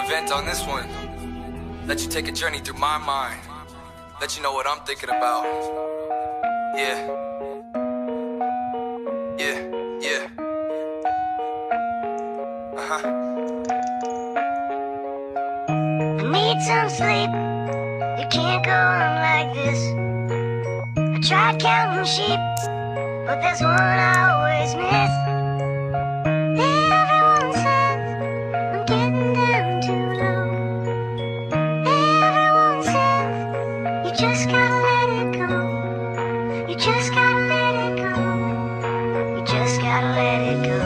vent on this one. Let you take a journey through my mind. Let you know what I'm thinking about. Yeah. Yeah, yeah. I need some sleep. You can't go on like this. I tried counting sheep, but there's one I always miss. Everyone says I'm getting down too low. Everyone says you just gotta let it go. You just gotta let it go. You just gotta let it go.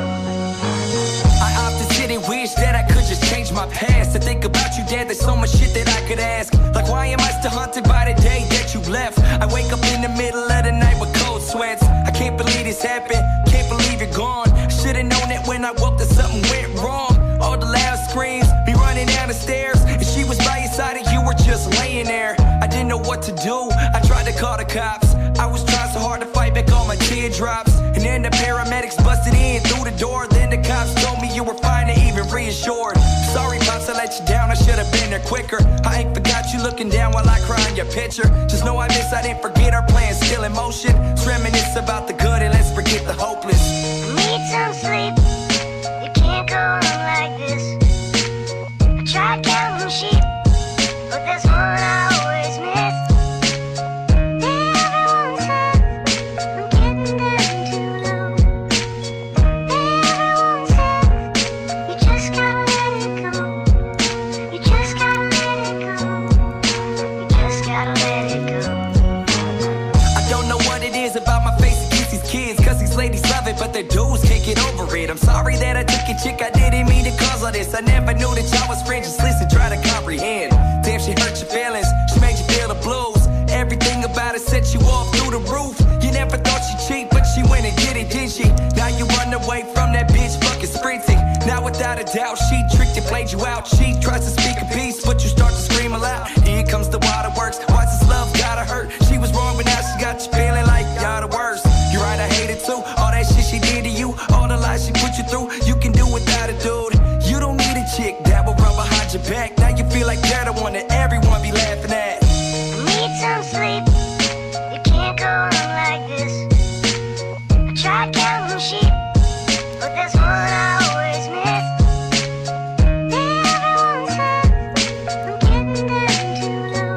I often sit and wish that I could just change my past. To think about you, Dad, there's so much shit that I could ask. Like, why am I still haunted by the day that you left? I wake up in the middle of the night with cold sweats. I can't believe this happened, can't believe you're gone. I should've known that when I woke that something went wrong. All the loud screams, me running down the stairs, and she was by your side and you were just laying there. I didn't know what to do, I tried to call the cops. I was trying so hard to fight back all my teardrops. And then the paramedics busted in through the door. Then the cops told me you were fine and even reassured. Sorry, Pops, I let you down, I should've been there quicker. I ain't forgot you looking down while I cry in your picture. Just know I didn't forget our plan still in motion. Let's reminisce about the good and let's forget the hopeless. I need some sleep. You can't go on like this. I tried counting sheep, but there's one I always miss. Everyone says I'm getting down too low. Everyone says you just gotta let it go. You just gotta let it go. You just gotta let it go. I don't know what it is about my face against these kids, cause these ladies love it, but their dudes can't get over it. I'm sorry that I took your chick, I didn't mean to cause all this. I never knew that y'all was friends, just listen, try to comprehend. Damn, she hurt your feelings, she made you feel the blues. Everything about it set you off through the roof. You never thought she'd cheat, but she went and did it, didn't she? Now you run away from that bitch fucking sprinting. Now without a doubt, she tricked and played you out. She tries to speak a piece, but you start to scream aloud. Here comes the waterworks, why's this love gotta hurt? She was wrong, but now she got you feeling like y'all the worst. You're right, I hate it too, all that shit she did to you, all the lies she put you through. You can do without a dude. You don't need a chick that will run behind your back. Now you feel like you're the one that everyone be laughing at. I need some sleep. You can't go on like this. I tried counting sheep, but there's one I always miss. Everyone says I'm getting down too low.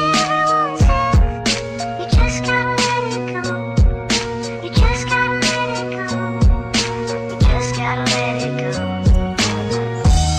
Everyone says you just gotta let it go. You just gotta let it go. You just gotta let it go.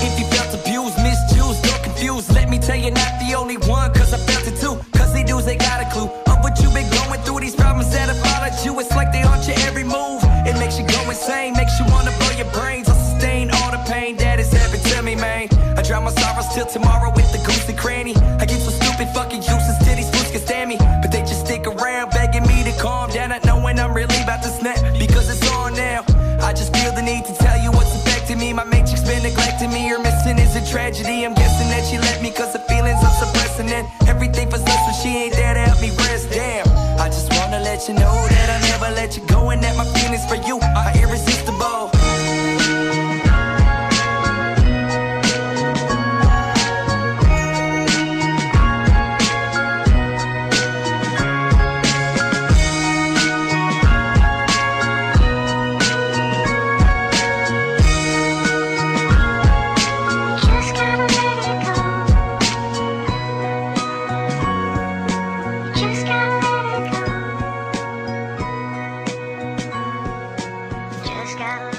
If you felt abused, misused, or confused, let me tell you, not the only one, cause I felt it too. Cause they dudes, they got a clue of what you've been going through. These problems that have followed you, it's like they haunt your every move. It makes you go insane, makes you wanna blow your brains. I'll sustain all the pain that has happened to me, man. I drown my sorrows till tomorrow with the goose and cranny. I get so stupid, fucking useless till these fools can stand me. But they just stick around, begging me to calm down, not knowing I'm really about to snap, because it's on now. I just feel the need to tell you what's affecting me. My matrix been neglecting me, her missing is a tragedy. I'm guessing that she left me cause the feelings I'm suppressing, and everything for us when she ain't there to help me rest. Damn, I just wanna let you know that I never let you go, and that my feelings for you are irresistible. Just gotta let it go. Just gotta let it go. Just gotta